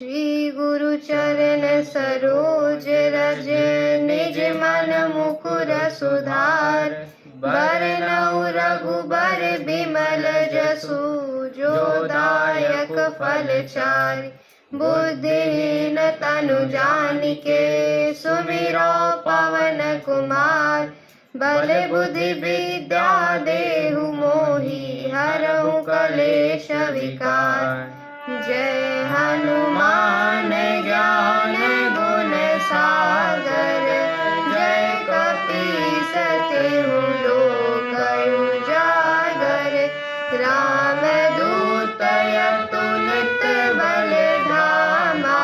श्री गुरु चरण सरोज रज निज मन मुकुर सुधार। बरनउँ रघुबर बिमल जसु जो दायक फल चारि। बुद्धिहीन तनु जानिके सुमिरो पवन कुमार। बल बुद्धि विद्या देहु मोहि हरहु कलेश विकार। जय हनुमान ज्ञान गुण सागर। जय कपीस तिहुँ लोक उजागर। रामदूत अतुलित बल धामा।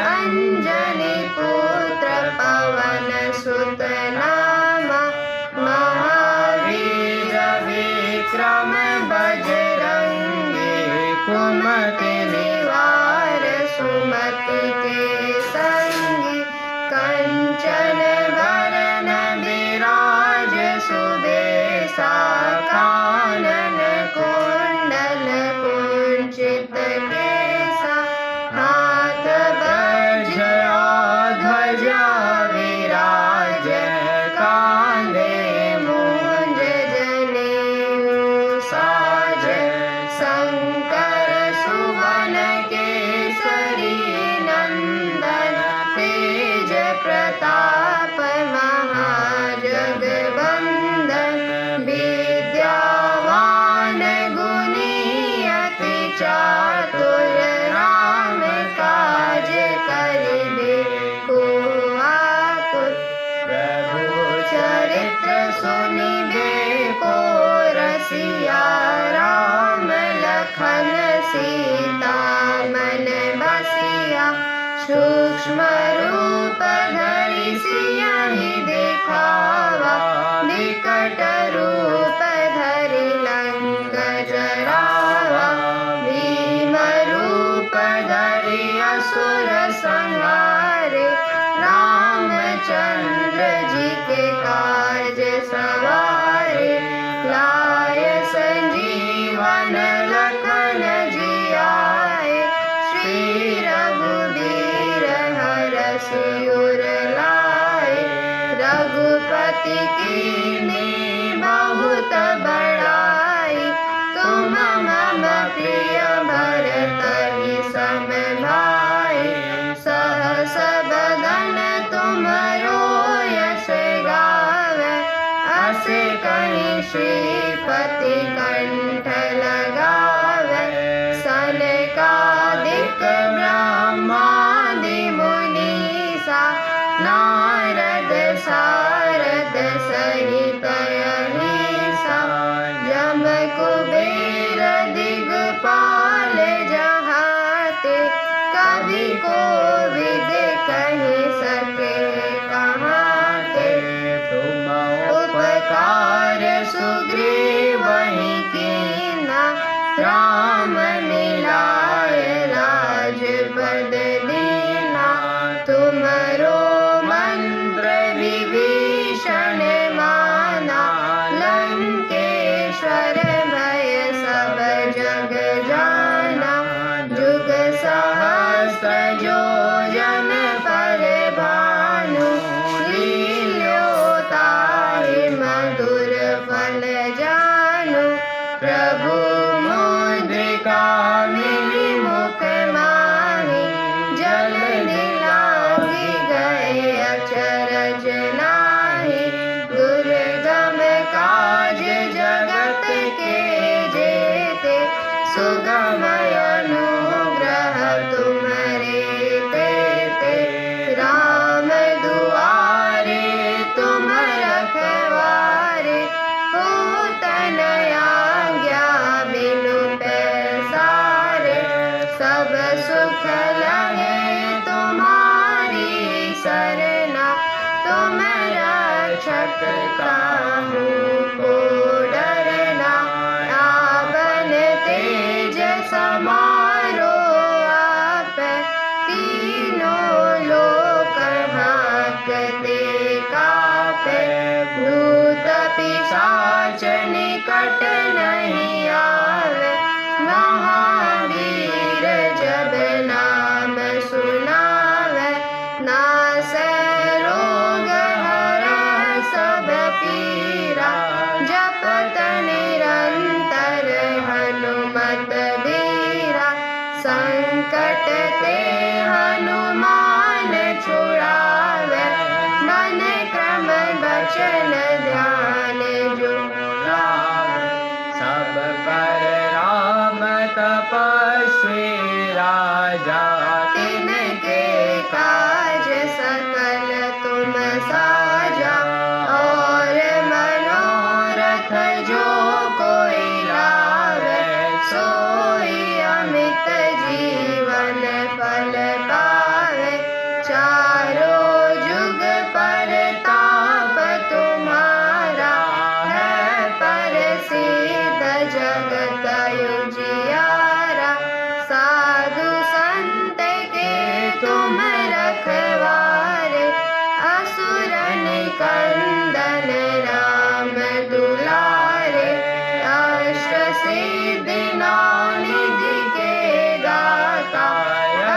अंजनी पुत्र पवन सुत नामा। महावीर विक्रम बजरंगी। कुमति निवार सुमति के संगी। कंचन बरन विराज सुबेसा। कानन कुंडल कुंचित केसा। हाथ वज्र ध्वजा विराज। कांधे मूंज जनेऊ साज। शंकर सुवन केसरी नंदन। तेज प्रताप महाजगवंदन। विद्यावान गुणी अति चातुर। राम काज करिबे को आतुर। प्रभु चरित्र सुनिबे को रसिया। राम लखन सीता मन बसिया। सूक्ष्म रूप धरि सियहि दिखावा। विकट रूप धरि लंक जरावा। भीम रूप धरि असुर संहारे। रामचंद्र जी के काज सवारे। लाय संजीवन लखन जियाए। श्री रघुबीर हरषि उर लाए। रघुपति कीन्ही बहुत बड़ाई। तुम मम प्रिय भरत सम भाई। सहस बदन तुमरो यश गावै। अस कहि श्रीपति कंठ लगावै। सनकादिक ब्रह्मादि मुनीसा। नारद सारद सहित अहिसा। यम कुबेर दिगपाल जहाते। कवि कोविद कहि सके कहाते। तुम उपकार सुग्रीवहि कीन्हा। राम मिलाय राजपद दीन्हा। तुमरो मंत्र विभीषण माना। लंकेश्वर भय सब जग जाना। जुग सहस्र जो जन पर भानु। लील्योताहि मधुर फल जानु। प्रभु मुद्रिका मिली मुख माहि। जलधि लांघि गए अचरज नाहि। दुर्गम काज जगत के जेते। सुगम अनुग्रह तुम्हरे तेते। राम दुआरे तुम रखवारे। होत न आज्ञा बिनु पैसारे। सब सुख लहे तुम्हारी सरना। तुम रक्षक काहू को डरना। आपन तेज समारो आपै। तीनों लोक हांकते कापै। भूत पिशाच निकट नहीं आवे। महावीर जब नाम तपस्वी राजा, तिनके काज सकल तुम साजा। और मनोरथ जो कोई लावे, सोई अमित जीवन फल पावे। चारों जुग परताप तुम्हारा, है प्रसिद्ध जगत उजियारा। साधु संत के तुम रखवारे, असुर निकंदन राम दुलारे। अष्ट सिद्धि नौ निधि के दाता,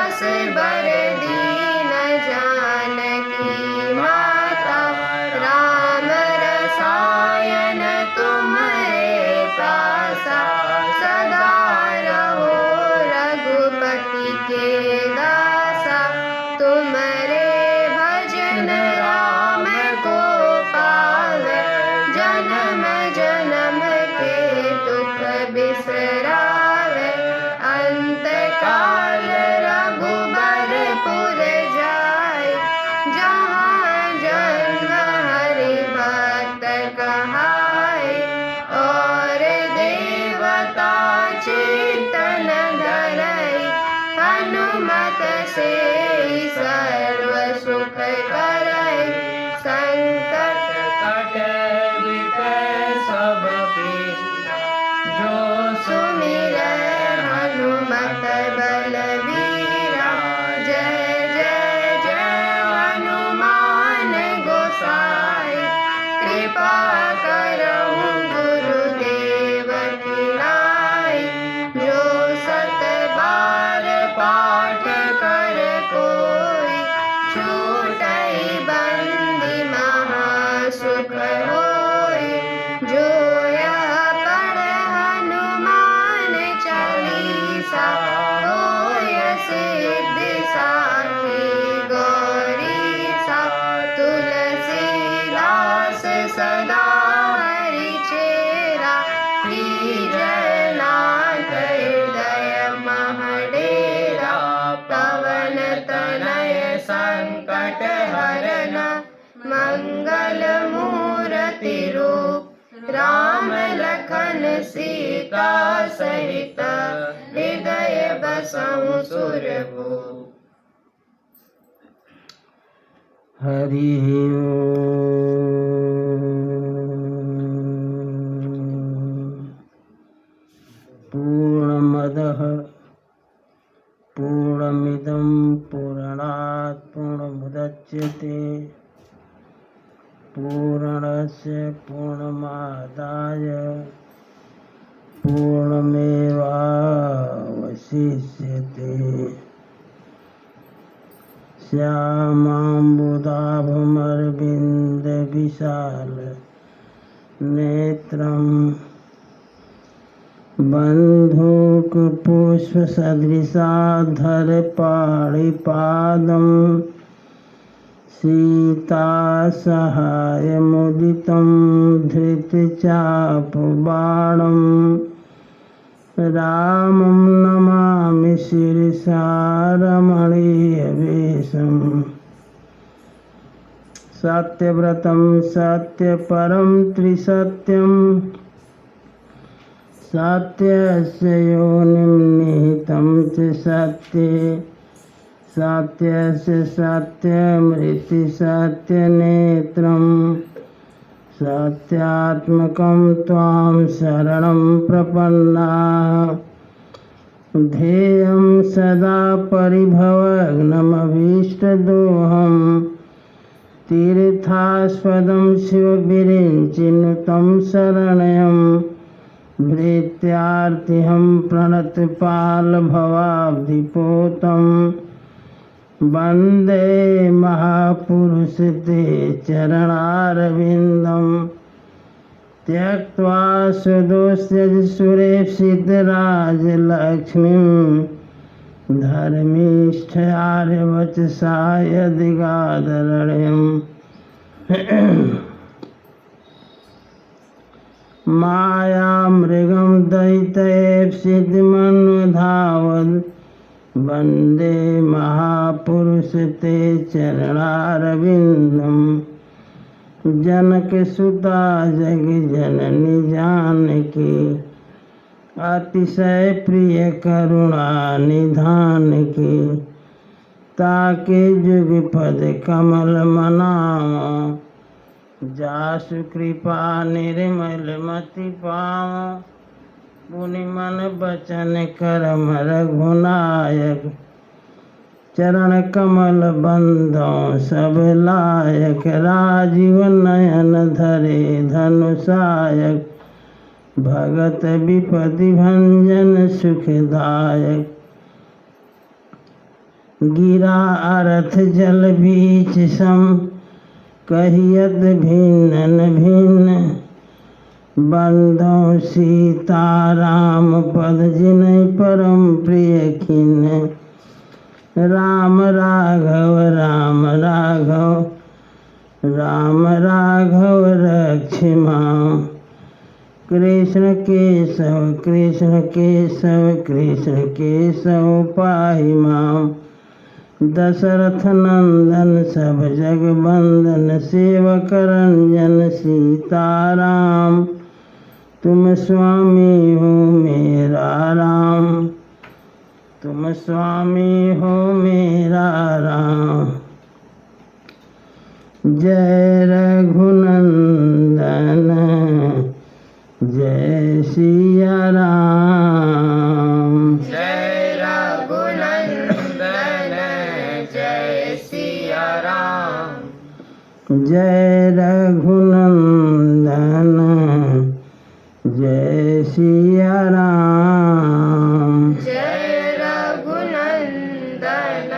असबर दीन जानकी माता। राम रसायन तुम्हारे पासा, सदा रहो रघुपति के दासा। तुम्हारे भजन राम को पावे, जन्म जन्म के दुख बिसरावे। अंत काल रघुबरपुर जाय, जहाँ जन्म हरि भक्त कहाय। और देवता चेतन धरई, हनुमत से सर्व सुख करई। संकट कटे बीते सब पीरा, जो सुमिरै हनुमत बलवीरा। जय जय जय हनुमान गोसाई, कृपा करहु गुरुदेव की नाई। जो सत बार पाठ कर कोई, छूटई बंदी महासुख होई। जो यह पढ़ हनुमान चालीसा, होय सिद्धि साखी गौरीसा। तुलसीदास सदा हरि चेरा, कीजय नाथ हृदय मह डेरा। पवन तनय संकट हरन, मंगल मूर्ति रूप। राम लखन सीता सहित, हृदय बसहु सुरभूप। हरि ओम। पूर्णमदः पूर्णमिदं पूर्णात् पूर्णमुदच्यते, पूर्णस्य पूर्णमादाय पूर्णमेवावशिष्यते। श्यामाम्बुदाभमरविन्दविशाल नेत्रं, बन्धूकपुष्पसदृशाधर पाणिपादं। सीतासहायमुदितं धृतचापबाणं, रामं नमामि शिरसा रमणीयवेषम्। सत्यव्रतं सत्यपरं त्रिसत्यं, सत्यस्य योनिं निहितं च सत्ये। सत्यस्य सत्यमृति सत्यनेत्रं, सत्यात्मकं त्वां शरणं प्रपन्नाः। ध्येयं सदा परिभवग्नमभीष्टदोहं, तीर्थास्पदं शिवविरिञ्चिनुतं शरण्यं। भृत्यार्तिहं प्रणतपालभवाब्धिपोतं, वन्दे महापुरुष ते चरणारविन्दं। त्यक्त्वा सुदोष्यज सुरेप्सितराजलक्ष्मीं, धर्मीष्ठयार्यवचसा यदिगादरण्यम्। माया मृगं दैत्यैप्सितमनुधावद् वन्दे महापुरुष ते चरणारविन्दम् जनकसुता जग जननी जानकी अतिशय प्रिय करुणा निधान की ताके जुग पद कमल मनावा जासु कृपा निर्मल मति पावा पुनि मन बचन करम रघुनायक चरण कमल बंदों सब लायक राजीव नयन धरे धनुषायक भगत विपति भंजन सुखदायक गिरा अरथ जल बीच सम कहियत भिन्न भिन्न बंदों सीताराम पद जिनहि परम प्रिय खिन्न राम राघव राम राघव राम राघव रक्षिमां कृष्ण केशव कृष्ण केशव कृष्ण केशव पाहि मां दशरथ नंदन सब जग बंदन सेवक रंजन सीताराम तुम स्वामी हो मेरा राम तुम स्वामी हो मेरा राम जय रघुनंदन जय सिया राम जय रघुनंदन जय सिया राम जय रघुनंदन जय सिया राम जय रघुनंदन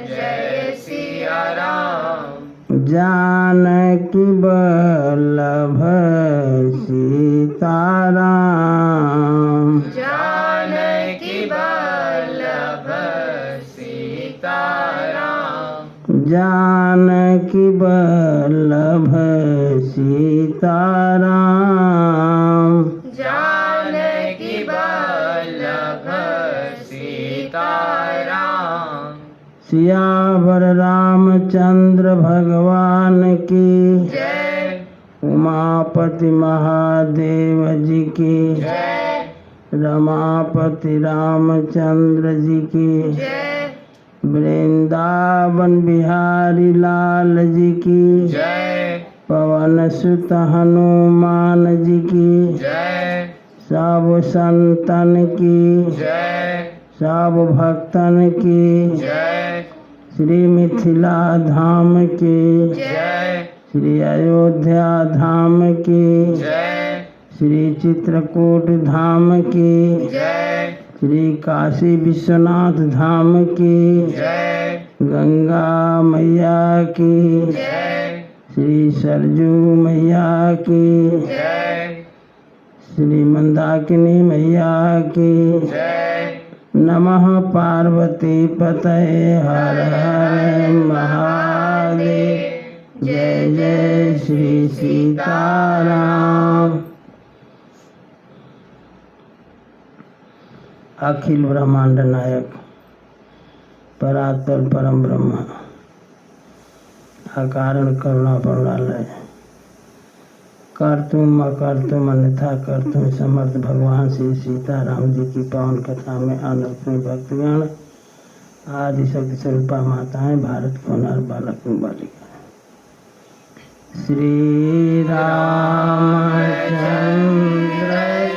जय सिया राम जानकी बल्लभ सीताराम जानकी वल्लभ सीताराम जानकी बल्लभ सीताराम जानकी वल्लभ सीताराम सियावर रामचंद्र भगवान की जय उमापति महादेव जी की जय रमापति रामचंद्र जी की जय वृंदावन बिहारी लाल जी की जय पवन सुत हनुमान जी की जय सब संतन की जय सब भक्तन की जय श्री मिथिला धाम की जय श्री अयोध्या धाम की जय श्री चित्रकूट धाम की जय श्री काशी विश्वनाथ धाम की जय गंगा मैया की जय श्री सरजू मैया की जय श्री मंदाकिनी मैया की जय नमः पार्वती पतये हर हर महादेव जय जय श्री सीताराम। अखिल ब्रह्मांड नायक परात्पर परम ब्रह्म अकारण करुणा प्रणालय कर्तुम अकर्तुम अन्यथा कर्तुम समर्थ भगवान श्री सीताराम जी की पावन कथा में अनर्पण भक्तगण आदि शक्ति स्वरूपा माताएं भारत को नर बालक बालिका श्री रामचंद्र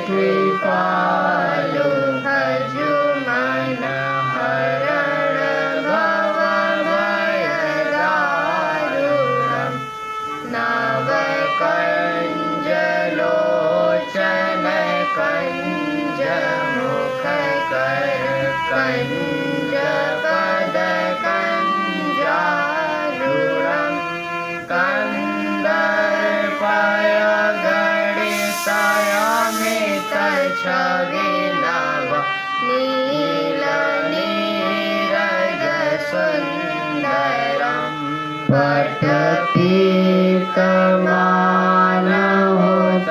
कृपालु भजु मन हरण भव भय दारुणम् नव कंज लोचन कंज मुख कर कंज पद कंजारुणम् कंदर्पय गणितयमित छविनव नील नीरद सुन्दरम् पटपीतमानः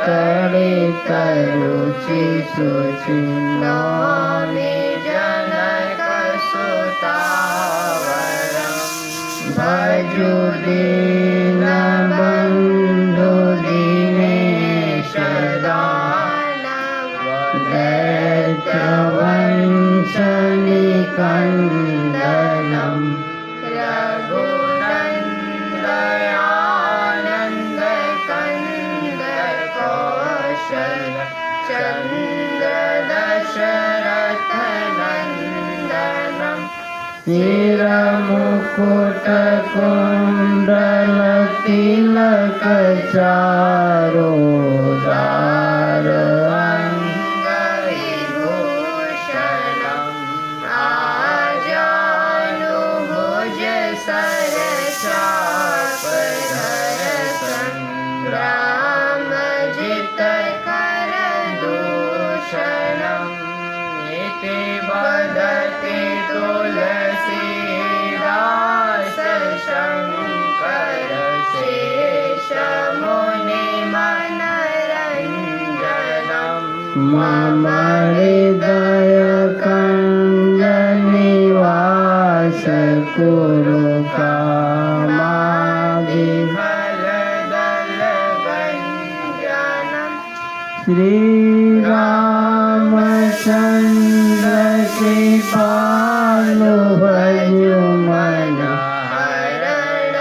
तडित सरुचि सुचिन्नो जनकसुतावरम् भजु दीनबन्धु दीनेश दैत्यवंशनिकन्दनम् रघुनन्दयानन्दकन्द कौशल चन्द्र दशरथनन्दनम् शिरमुकुटकुण्डलतिलकचारुदार अङ्गविभूषणम् आजानुभुज सरचापधर संग्रामजित करदूषणम् इति वदति तुलसीदास शङ्कर शेषमुनिमनरञ्जनम् मम हृदयकञ्जनिवास कुरु कामादिफलदलगञ्जनम् श्रीरामचन्द्र कृपालु भजु मन हरण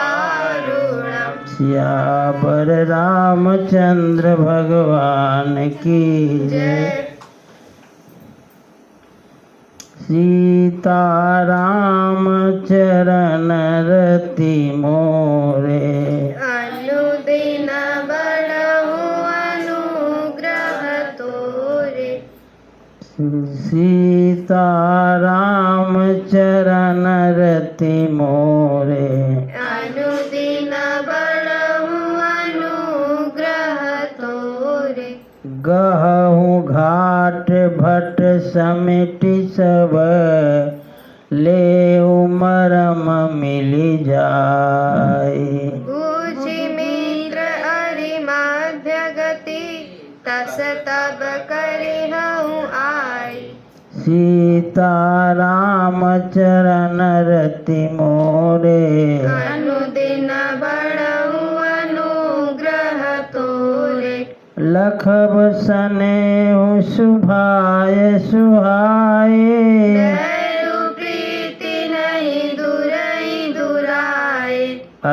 भवभयदारुणम् सियावर रामचंद्र भगवान की जय। सीताराम चरण रति मोरे अनुदिन बड़हु अनुग्रह तोरे सीताराम चरण रति मोरे अनुदिन बड़हु अनुग्रह तोरे गहु घाट भट समिटि सब ले मरम मिलि जाय पूछि मित्र अरिमाध्य गति तस तब करिहउ आय सीताराम चरण रति मोरे अनुदिन बड़हु अनुग्रह तोरे लखब सनेहु सुभाय सुहाए दयु प्रीति नहीं दुरई दुराए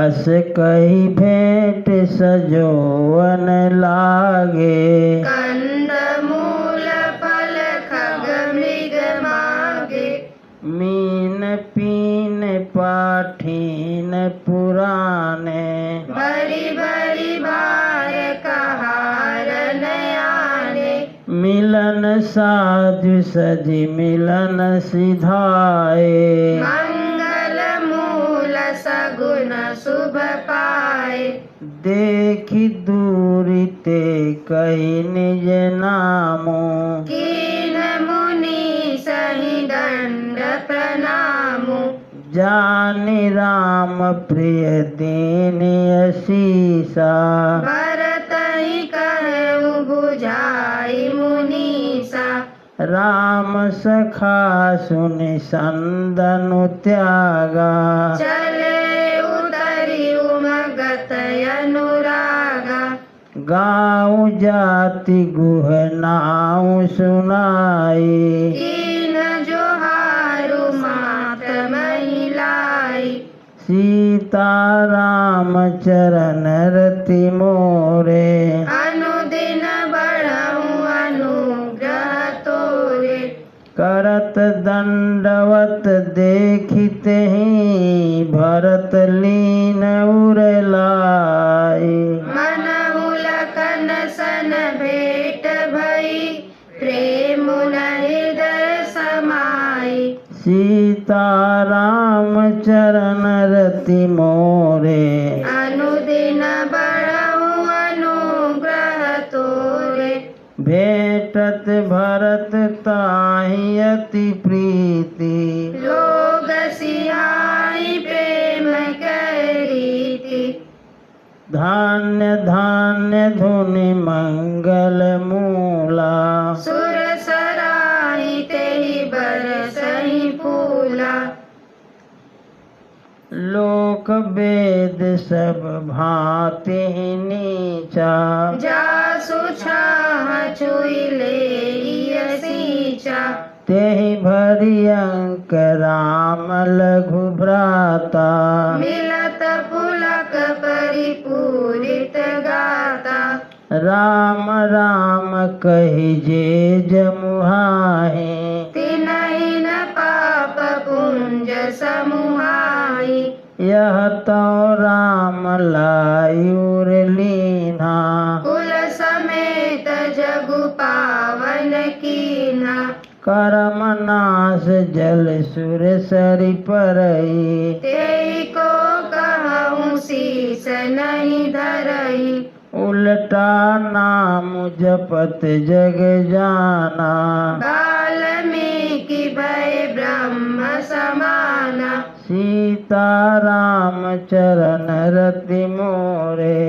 अस कही भेंट सजोवन लागे कंद मूल फल खग मृग मागे मीन पीन पाठीन पुराने भरी भरी भार कहार नयाने मिलन साधु सजि मिलन सिधाए मंगल मूल सगुन शुभ पाए देखि दूरि ते कही निज नामो कीन मुनि सही दंड प्रणामो जानि राम प्रिय दीन असीसा भरत ही कहु बुझाई मुनीसा राम सखा सुनि संदनु त्यागा चले उतरी उमगत अनुरागा गाँव जाति गुह नाऊ सुनाई कीन जोहारु मात महिलाई सीताराम चरण रति मोरे अनुदिन बढ़हु अनुग्रह तोरे करत दंडवत देखिते ही भरत लीन उरलाई मनहु लखन सन भेट भई प्रेम हृदय समाई सीताराम चरण रति मोरे अनुदिन बढ़हु अनुग्रह तोरे भेटत भरत ताहि अति प्रीति लोग सिहाई प्रेम कै रीति धान्य धान्य धुनि मंगल मूला सुर सराही तेहि बरसहि फूला लोक वेद सब भांति नीचा जासु छाह छुई ले सींचा तेहि भरि अंक राम लघु भ्राता मिलत पुलक परिपूरित गाता राम राम कहि जे जमुहाहि तिनहि न पाप पुंज समुहाई यह तो राम लायुर लीना कुल समेत जगु पावन कीना करम नाश जल सुर सरि परई तेहि को कहूँ शीस नहीं धरई उल्टा नाम जपत जग जाना वाल्मीकि भय ब्रह्म समाना सीता राम चरण रति मोरे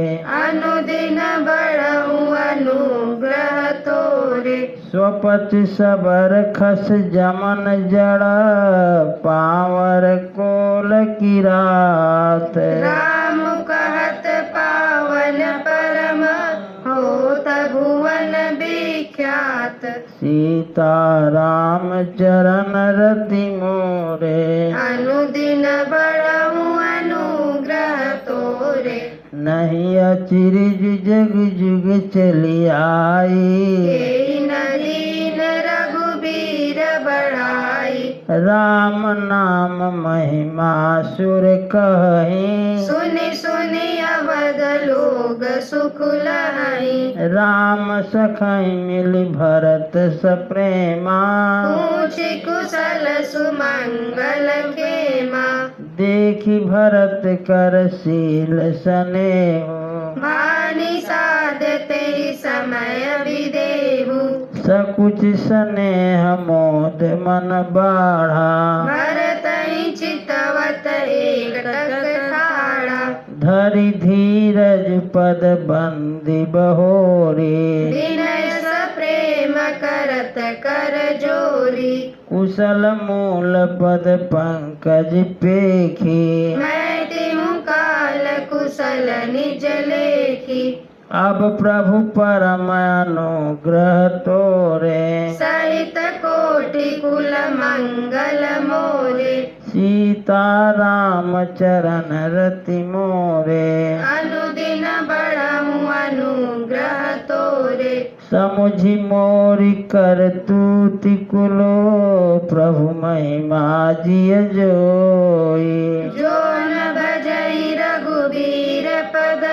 अनुदिन बढ़ऊ अनुग्रह तोरे स्वपति सबर खस जमन जड़ पावर कोल किरात राम कहत पावन परम होत भुवन विख्यात सीता राम चरण रति मोरे अनुदिन बढ़ऊ अनुग्रह तोरे नहीं अचिरज जग जुग चली आई तेहि न दीन रघुबीर बढ़ाई राम नाम महिमा सुर कहि सुनि सुनि अवध लोग सुख लहई राम सखई मिल भरत सप्रेमा पूछि कुशल सुमंगल खेमा देखि भरत कर शील स्नेहु भानि साध तेहि समय विदेहु सकुच स्नेह मोद मन बाढ़ा भरतहि चितवत एकटक ठाड़ा धरि धीरज पद बंदी बहोरी विनय स प्रेम करत कर जोरी कुशल मूल पद पंकज पेखी मैं तिहु काल कुशल निज लेखी अब प्रभु परम अनुग्रह तोरे सहित कोटि कुल मंगल मोरे सीता राम चरण रति मोरे अनुदिन बढ़ऊ अनुग्रह तोरे समुझि मोरि कर तूति कुलो प्रभु महिमा जिय जोई जो न भजई रघुबीर पद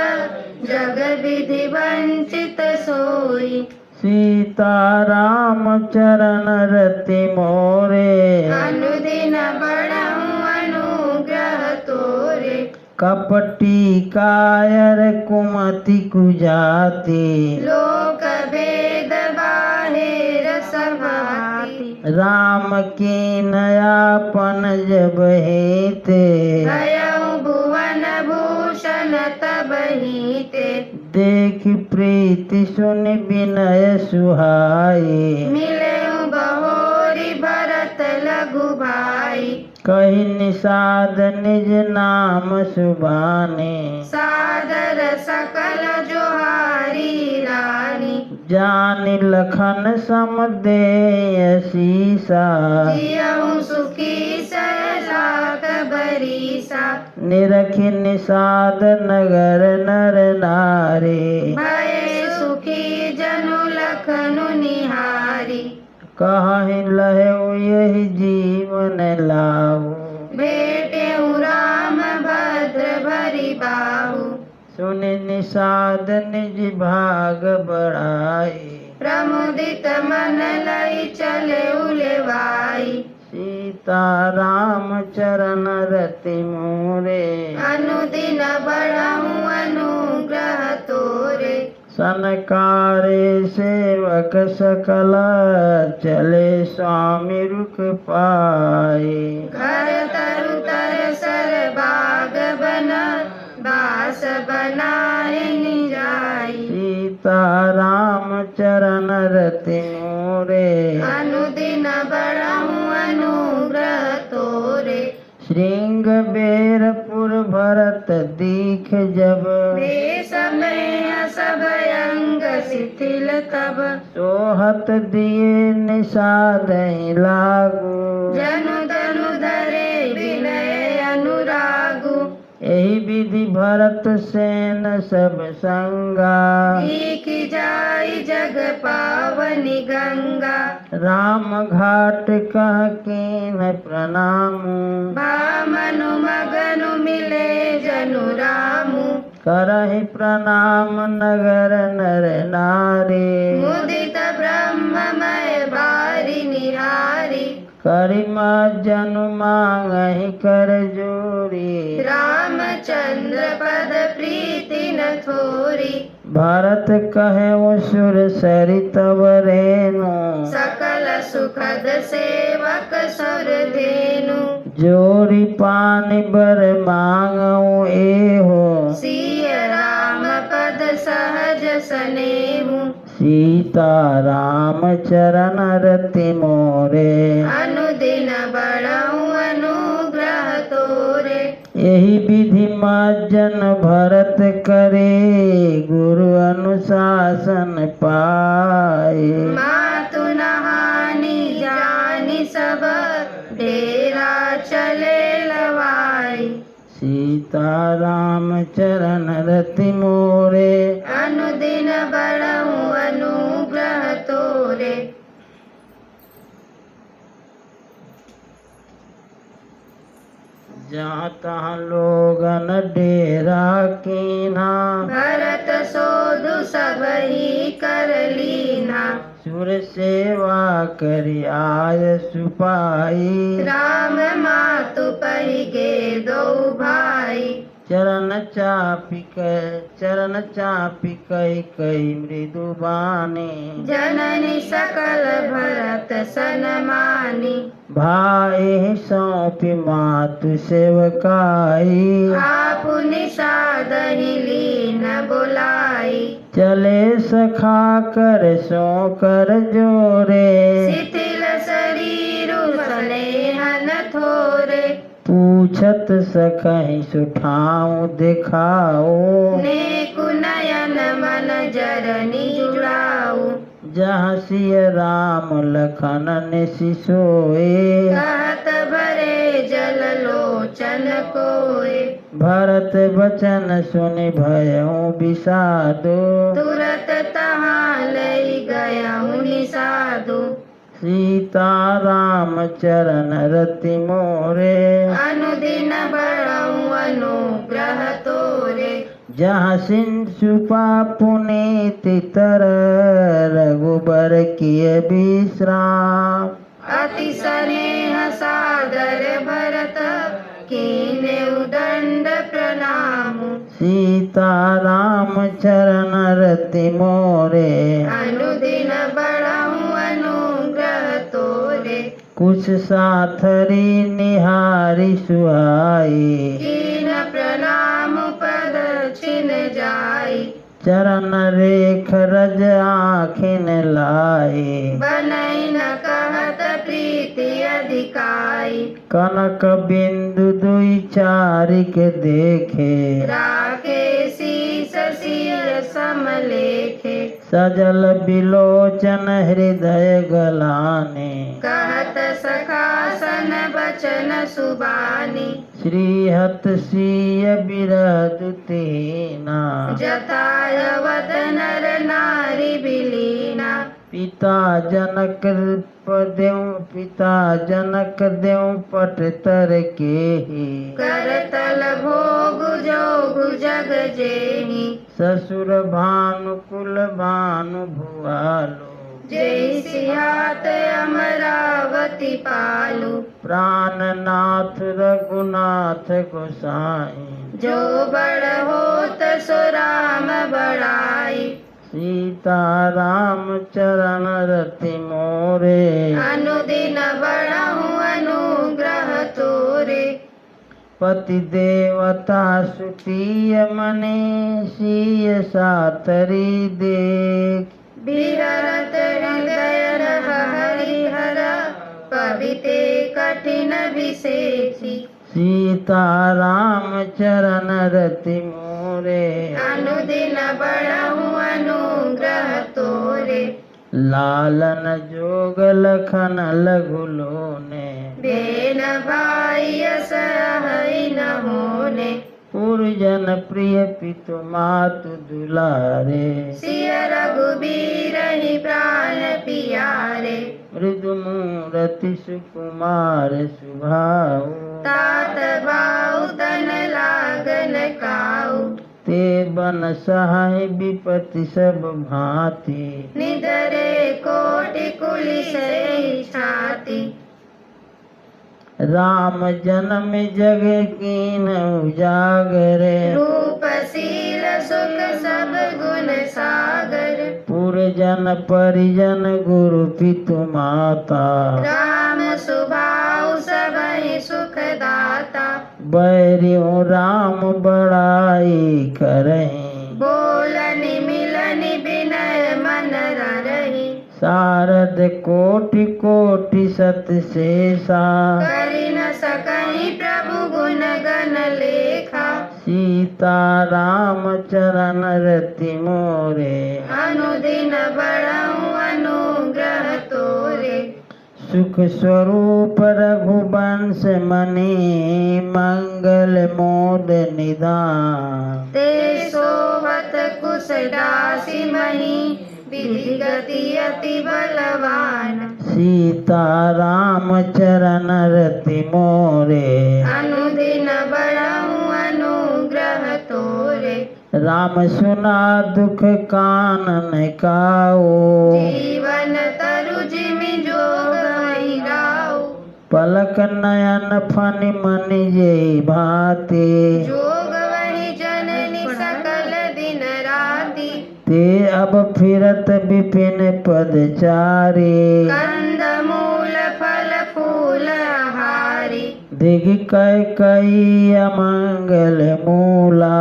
जग विधि वंचित सोई सीता राम चरण रति मोरे अनुदिन बढ़ऊ अनुग्रह तोरे कपटी कायर कुमति कुजाति लोक भेद बाहेर समाति राम की नयापन जब हेते भयउ भुवन भूषण तब हीते देख प्रीति सुन विनय सुहाई मिलेउ बहोरी भरत लघु भाई कही निषाद निज नाम सुबाने सादर सकल जोहारी रानी जान लखन सम दे शीसा जियउ सुखी सहलाक बरीसा निरखि निषाद नगर नर नारी भय सुखी जनु लखनु निहारी कहीं लहु यही जीवन लाहु बेटेउ राम भद्र भरी बाहु सुन निषाद निज भाग बढ़ाई प्रमुदित मन लई चले उलेवाई सीता राम चरण रति मोरे अनुदिन बढ़ऊ अनुग्रह तोरे सनकारे सेवक सकल चले स्वामी रुख पाए घर तरु तर सर बाग बना बास बनाए चरण रति मोरे अनुदिन बढ़ाऊं अनुग्रह तोरे श्रृंग बेरपुर भरत दीख जब वे समय सब अंग शिथिल तब सोहत दिए निषाद लागू जनु धनु धरे विनय अनुरागु यही विधि भरत सेन सब संगा की जाई जग पावनी गंगा राम घाट कह कीन प्रणाम भामनु मगनु मिले जनु रामु करहि प्रणाम नगर नर नारी मुदित ब्रह्ममय बारी निहारी करिमा जनु मांगहि कर जोरी रामचंद्र पद प्रीति न थोरी भरत कहे सुर सरित रेणु सकल सुखद सेवक सुर धेनु जोरी पानी बर मांगऊ एहो सिय राम पद सहज सनेहु सीता राम चरण रति मोरे अनुदिन बढ़ाऊं अनुग्रह तोरे यही विधि मज्जन भरत करे गुरु अनुशासन पाए मातु नहानी जानी सब डेरा चले लवाई सीता राम चरण रति मोरे अनुदिन बढ़ाऊं अनुग्रह तोरे जहाँ तहाँ लोगन डेरा कीना भरत सोधु सब ही कर लीना सुर सेवा करि आय सुपाई राम मातु पहिगे दो भाई चरण चापी कई कई मृदु बानी जननी सकल भरत सनमानी भाई सौंपी मातु सेवकाई आपु निषाद ही लीन बुलाई चले सखा कर सो कर जोरे शिथिल शरीर स्नेह न थोरे पूछत सकहि सुठाऊं दिखाओ नेकु नयन मन जरनी जुड़ाऊ जहाँ सिय राम लखन निसि सोए कहत भरे जल लोचन कोए भरत बचन सुनि भयउ विषादो तुरत तहाँ लई गयहु निषादु सीता राम चरण रति मोरे अनुदिन बढ़ाऊं अनुग्रह तोरे जहाँ सिंसुपा पुनीति तर रघुबर किए विश्राम अति स्नेह सादर भरत कीने उदंड प्रणाम सीता राम चरण रति मोरे अनुदिन बढ़ाऊं अनुग्रह तोरे कुछ साथरी निहारी सुहाई कीन प्रणाम पद छिन जाई चरण रेख रज आखिन लाए बनई न कहत प्रीति अधिकाई कनक बिंदु दुई चारिक देखे राखे शीस सिर समलेखे सजल बिलोचन हृदय गलाने कहत सखासन बचन सुबानी श्रीहत सिय बिरह दुतीना जताय वदन नर नारी बिलीना पिता जनक देव पट तर के ही करतल भोग जोग जग जेहि ससुर भानु कुल भानु भुआलो जय सियात अमरावती पालू प्राणनाथ रघुनाथ गोसाई जो बड़ होत सो राम बड़ाई सीता राम चरण रति मोरे अनुदिन बढ़ाऊं अनुग्रह तोरे पति देवता सुतीय मने सीय सातरी देख विहरत हृदय हरिहर पविते कठिन विशेषी सीताराम चरण रति मोरे अनुदिन बढ़हु अनुग्रह तोरे लालन जोग लखन लघु लोने बेन भाई असहै न होने पुरजन प्रिय पितु मातु दुलारे सिय रघुबीर ही प्राण पियारे मृदु मूरति सुकुमार सुभाऊ तात बाऊ तन लागन काऊ ते बन सहाय विपति सब भांति निधरे कोटि कुलिस छाती राम जन्म जग कीन उजागरे रूप शील सुख सब गुण सागर पुरजन परिजन गुरु पितु माता राम सुभाऊ सबहि सुख दाता बैरियो राम बड़ाई करहीं बोलनि मिलनि विनय मन रही शारद कोटि कोटि सत शेषा करि न सकहि प्रभु गुण गण लेखा सीता राम चरण रति मोरे अनुदिन बढ़हु अनुग्रह तोरे सुख स्वरूप रघुवंश मणि मंगल मोद निधान ते सोवत कुश दासी मही विधि गति अति बलवान सीता राम चरण रति मोरे अनुदिन बढ़हु अनुग्रह तोरे राम सुना दुख कानन काओ जीवन तरु जिमि जोग वही राउ पलक नयन फनि मनि जे भाति जोग वही जननी सकल दिन राति ते अब फिरत विपिन पदचारी कंद मूल फल फूल आहारी दिग कई अमंगल मूला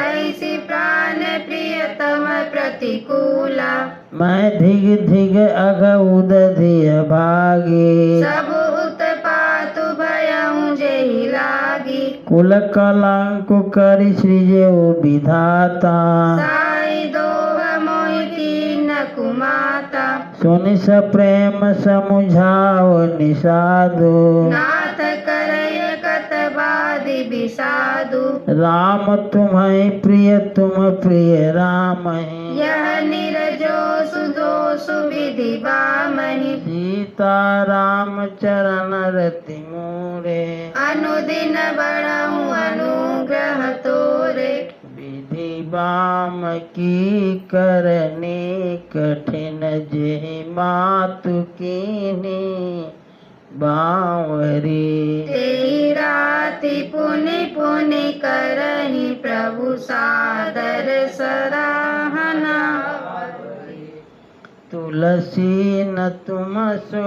ऐसी प्राण प्रियतम प्रतिकूला मैं धिग धिग अगउद धिय भागी सब उत्पातु भयउ जेहि लागी कुल कलंक करि सृजऊ विधाता साई दोह मोहि कीन कुमाता सुनि स प्रेम समुझाओ निषादु नाथ करय कतबादि विषादु राम तुम्हें प्रिय तुम प्रिय राम यह निरजो सुदोषु विधि बामहि सीता राम चरण रति मोरे अनुदिन बढ़हु अनुग्रह तोरे विधि बाम की करने कठिन जे मातु कीनी बावरी तेहि राति पुनि पुनि करहि प्रभु सादर सराहना तुलसी न तुम सो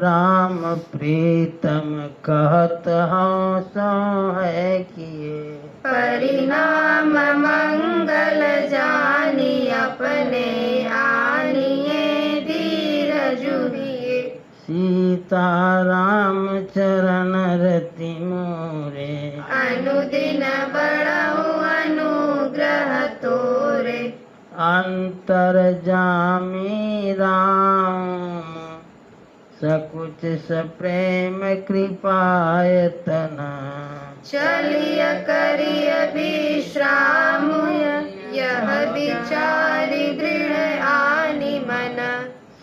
राम प्रीतम कहत हूँ सो है किए परिणाम मंगल जानी अपने आनिए धीर जुहिए सीता राम चरण रति मोरे अनुदिन बढ़हु अनुग्रह तोरे अंतर जामी राम सकुच सप्रेम कृपायतन चलिय करिय विश्राम यह विचारि दृढ़ आनि मन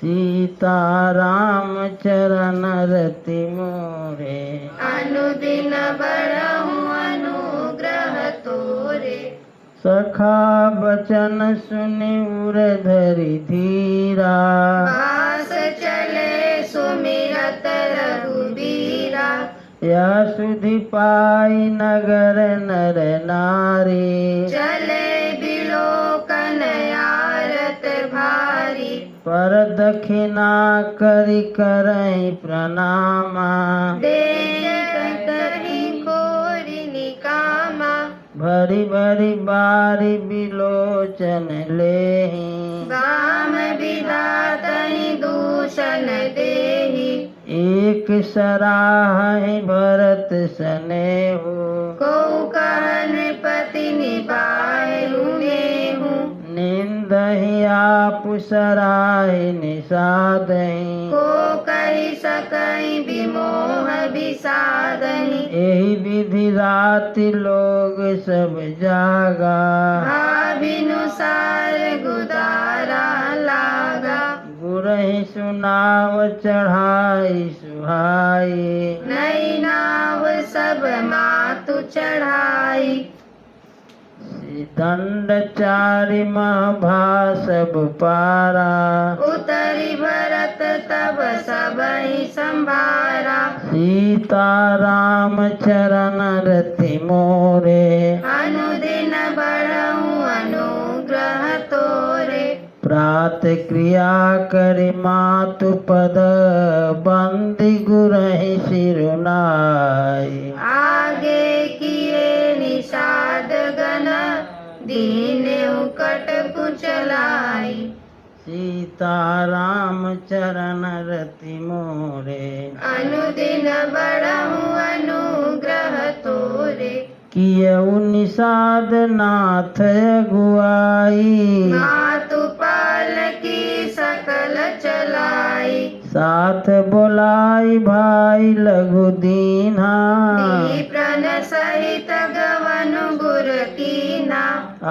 सीता राम चरण रति मोरे अनुदिन बढ़हु अनुग्रह तोरे सखा बचन सुनि उर धरि धीरा पास चले सुमिरत रघुबीरा यह सुधि पाई नगर नर नारी चले बिलोकन आरत भारी पर दक्षिणा करि करहि प्रणामा देय कहि कोरि निकामा भरी भरी बारी बिलोचन लेहि काम विधातहि दूषण देहि एक सराहि भरत सनेहु को कह नृपति निभाहु नेहु निंदहि आप सराहि निषादहि को कहि सकहि विमोह विषादहि एहि विधि राति लोग सब जागा भाविनुसार गुदारा लागा गुरहि सुनाव चढ़ाई सुहाई नई नाव सब मातु चढ़ाई दंड चारि महाभासब पारा उतरी भरत तब सबहि संभारा सीता राम चरण रति मोरे अनुदिन बढ़ऊ अनुग्रह तोरे प्रात क्रिया करि मातु पद बंदी गुरहि सिरुनाई आगे किए निषाद गण दीन उकट कुचलाई सीता राम चरण रति मोरे अनुदिन बढ़ऊ अनुग्रह तोरे कियऊ निषाद नाथ अगुआई मातु पाल की सकल चलाई साथ बोलाई भाई लघु दीन्हा प्रण सहित गवन गुर कीना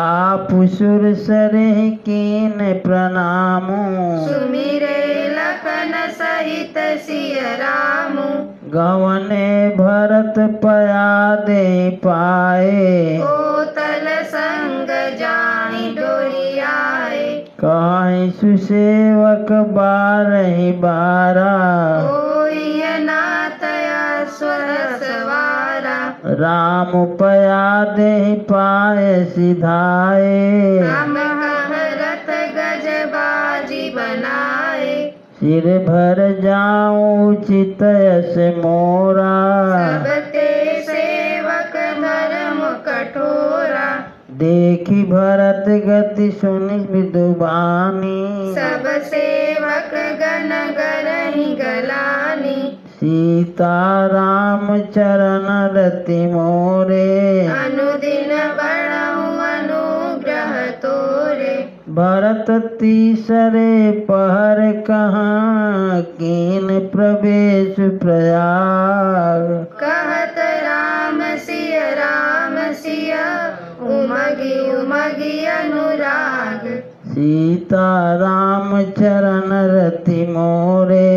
आप सुर सरह कीन प्रणामो सुमिरे लखन सहित सिय रामु गवने भरत पया दे पाए कोतल संग जाहि डोहियाए कहीं सुसेवक बारहि बारा कोई नाथ अश्वर सवारा राम पया दे पाए सिधाए हम कहरत गज बाजी बनाए सिर भर जाऊं चित यस मोरा सबते सेवक धर्म कठोरा देखी भरत गति सुनि विदुबानी सब सेवक गण गरहि गलानी सीता राम चरण रति मोरे अनुदिन बढ़ऊ अनुग्रह तोरे भरत तीसरे पहर कहाँ कीन प्रवेश प्रयाग कहत राम सिय उमगी उमगी अनुराग सीता राम चरण रति मोरे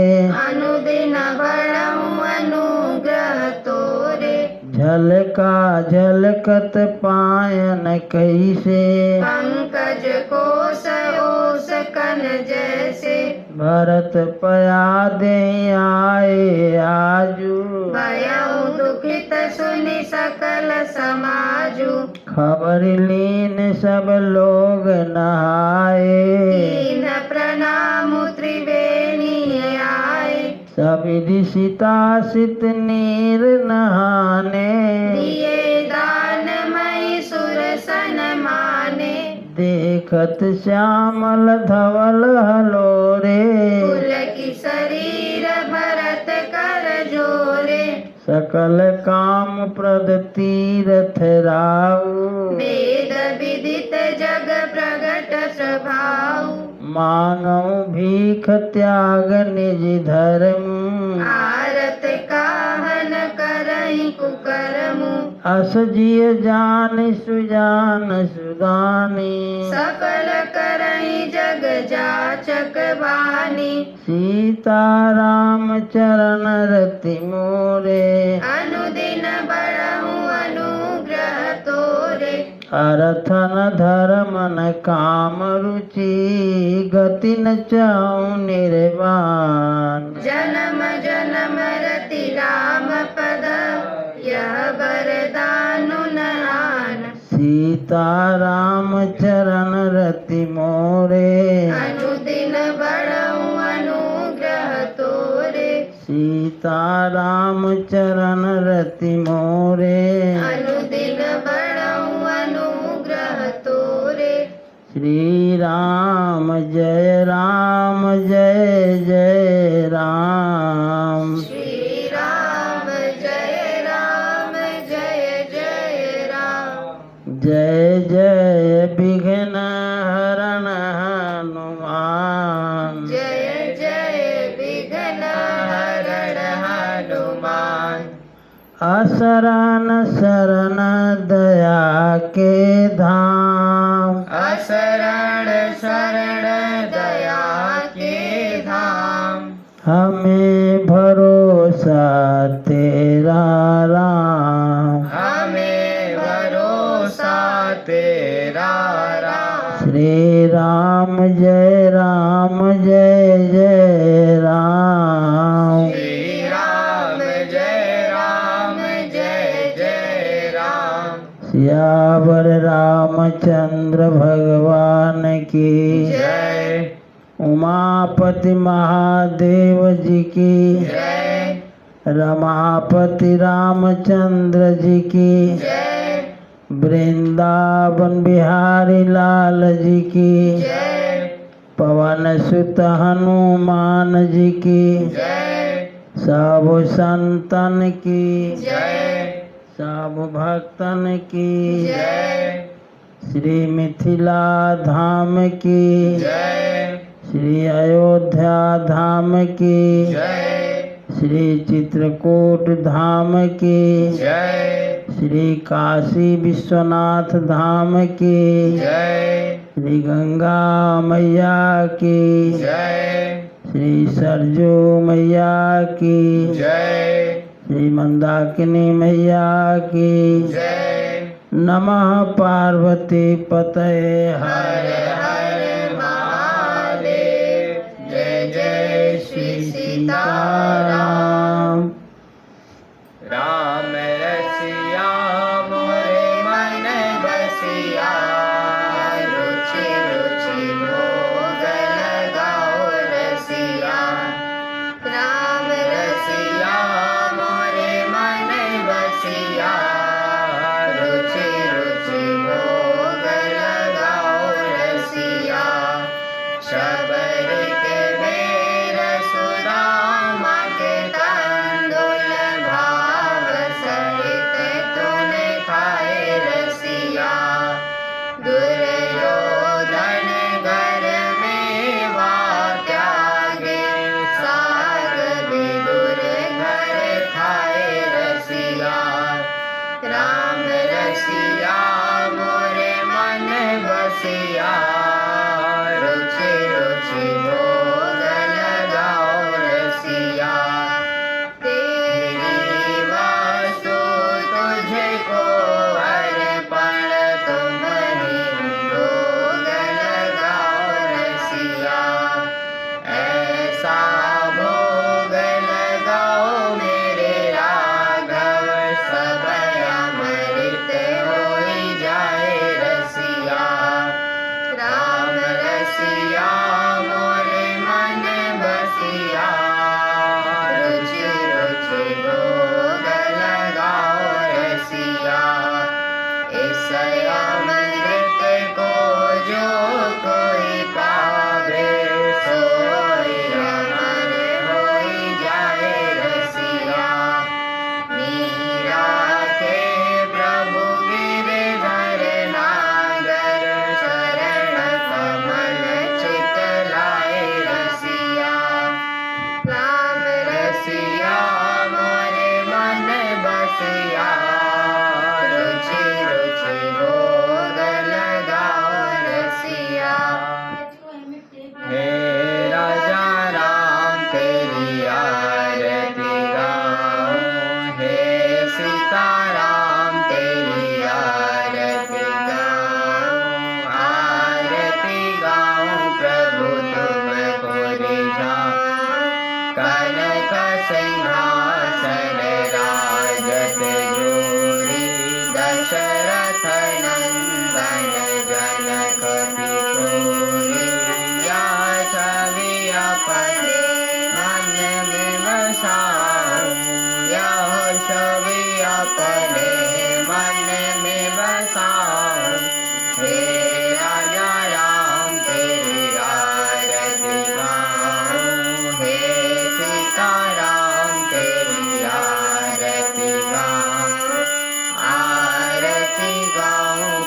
अनुदिन बढ़ऊ अनुग्रह तोरे झलका झलकत पायन कैसे पंकज कोस ओस कन जैसे भरत पया दे आए आजू भयऊ दुखित सुनि सकल समाजु खबर लीन सब लोग नहाए दीन प्रणाम त्रिवेणी आए सभी सीतासित नीर नहाने दिए दान मई सुर सन माने देखत श्यामल धवल हलोरे कुल की शरीर भरत कर जोरे सकल काम प्रद तीरथ राऊ वेद विदित जग प्रगट स्वभाव मांगऊ भीख त्याग निज धर्म आरत काहन करहि कुकर्मु अस जिय जान सुजान सुदानी सकल करहि जग जाचक बानी सीता राम चरण रति मोरे अनुदिन बढ़ऊ अनुग्रह तोरे अरथन धर्म न काम रुचि गति न चाहूं निर्वाण जन्म जन्म रति राम पद यह वरदानु न आन सीता राम चरण रति मोरे अनुदिन बढ़ऊ अनुग्रह तोरे सीता राम चरण रति मोरे अनुदिन बढ़ऊ श्री राम जय जय राम। श्री राम जय जय राम। जय जय विघ्न हरण हनुमान। जय जय विघ्न हरण हनुमान। असरन शरण दया के धाम। असरण शरण दया के धाम। हमें भरोसा तेरा राम। हमें भरोसा तेरा राम। श्री राम जय जय राम। श्री राम जय जय राम। सियावर रामचंद्र भगवान की जय। उमापति महादेव जी की जय। रमापति रामचंद्र जी की जय। वृंदावन बिहारी लाल जी की जय। पवन सुत हनुमान जी की जय। सब संतन की जय। सब भक्तन की जय। श्री मिथिला धाम की जय। श्री अयोध्या धाम की जय। श्री चित्रकूट धाम की जय। श्री काशी विश्वनाथ धाम की जय। श्री गंगा मैया की जय। श्री सरजू मैया की जय। श्री मंदाकिनी मैया की जय। नमः पार्वती पतये हर हर महादेव। जय जय श्री सीताराम। राम रसिया मोरे मन बसिया। रुचि रुचि भोग लगाओ रसिया। राम रसिया मोरे मन बसिया। रुचि रुचि भोग लगाओ रसिया। शबर के बेर सुदामा के तंदुल भाव सहित तूने खाए रसिया। दुर्योधन घर में त्यागे। साग विदुर घर खाए रसिया। राम रसिया मोरे मन बसिया। रुचि रुचि भोग लगाओ रसिया। तेरी वास्तु तुझको अर्पण तुम्हारी भोग लगाओ रसिया। ऐसा भोग लगाओ मेरे राघव। सब अमृत होई जाए रसिया। राम रसिया मोरे मन बसिया। रुचि रुचि भोग लगाओ रसिया। इस अमृत को जो कोई पावे। सोई अमर होई जाए रसिया। मीरा के प्रभु गिरधर नागर। शरण कमल चितलाए रसिया। राम रसिया मोरे मन बसिया। रुचि रुचि भोग लगाओ रसिया। हे राजा राम तेरी आरती गाऊं। हे सीताराम तेरी आरती गाऊं। आरती गाऊं प्रभु तुमको रिझाऊं। कनक सिंहासन राजत जोरी। दशरथ नंदन जनक किशोरी। या छवि अपने मन में बसाऊं। यह छवि अपने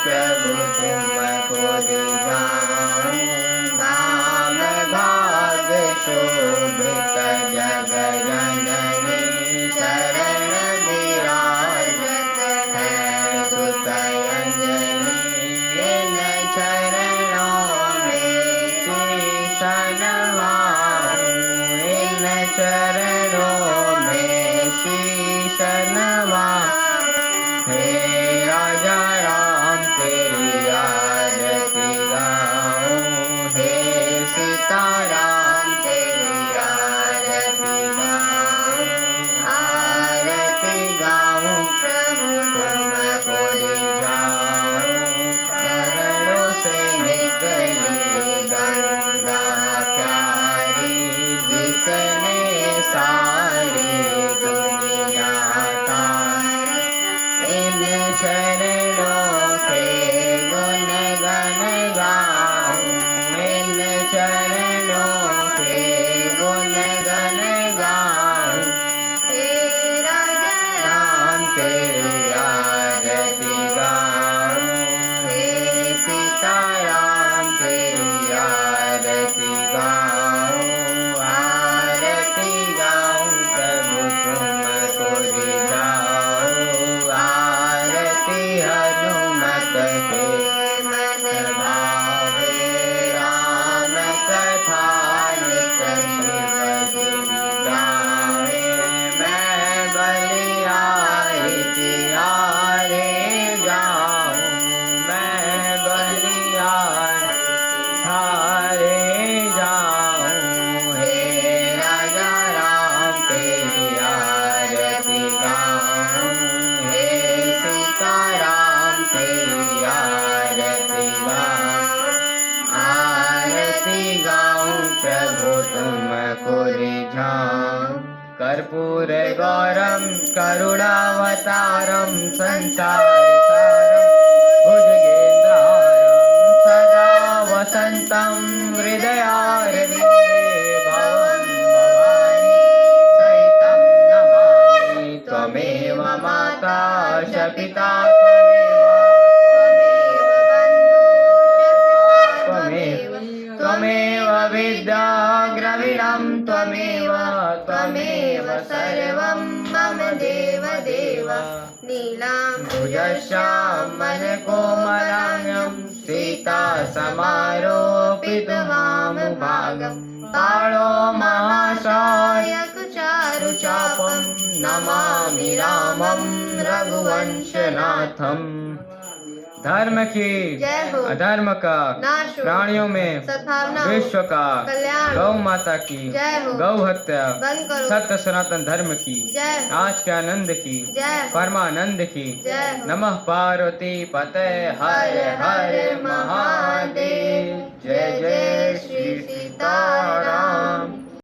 प्रभु तुमको रिझाऊं। नाम भाग शोभित जग जननी शरण विराजत है सुत अंजनी। इन चरणों में शीश नवाऊं। इन चरणों में शीश नवाऊं। हे राजा राम तेरी आरती गाऊं। हे सीताराम तेरी आरती गाऊं। आरती गाऊं प्रभु तुमको रिझाऊं। चरणों से निकली गंगा प्यारी जिसने सारी दुनिया तारी। इन चरणों के गुण गण गाऊं। इन चरणों के गुण गण गाऊं। हे राजा राम तेरी आरती गाऊं। हे सीताराम तेरी आरती गाऊं। आरती गाऊं प्रभु तुमको रिझाऊं। आरती हनुमत के मन भावे। राम कथा नित शिव जी गावे। मैं बलिहारी तिहारे जाऊं। मैं बलिहारी हारे जाऊं। हे राजा राम तेरी आरती गाऊं। हे सीताराम तेरी आरती गाऊं। आरती गाऊं प्रभु तुमको रिझाऊं। कर्पूर गौरम करुणावतारम संसारसारम भुजगेन्द्रहारम सदा वसन्तं हृदयारविन्दे भवं भवानी सहितं नमामि। त्वमेव माता च पिता त्वमेव विद्याद्रविणं त्वमेव सर्वं मम देव देव। नीलाम्बुजश्यामल कोमलांगं सीता समारोपितवामभागं। ताळो महाशय चारुचापं नमामि रामं रघुवंशनाथम्। धर्म की जय हो। अधर्म का नाश हो। प्राणियों में सद्भावना हो। विश्व का कल्याण हो। गौ माता की जय हो। गौ हत्या बंद करो। सत्य सनातन धर्म की जय हो। आज के आनंद की जय हो। परमानंद की जय हो। नमः पार्वती पते हर हर महादेव। जय जय श्री सीताराम।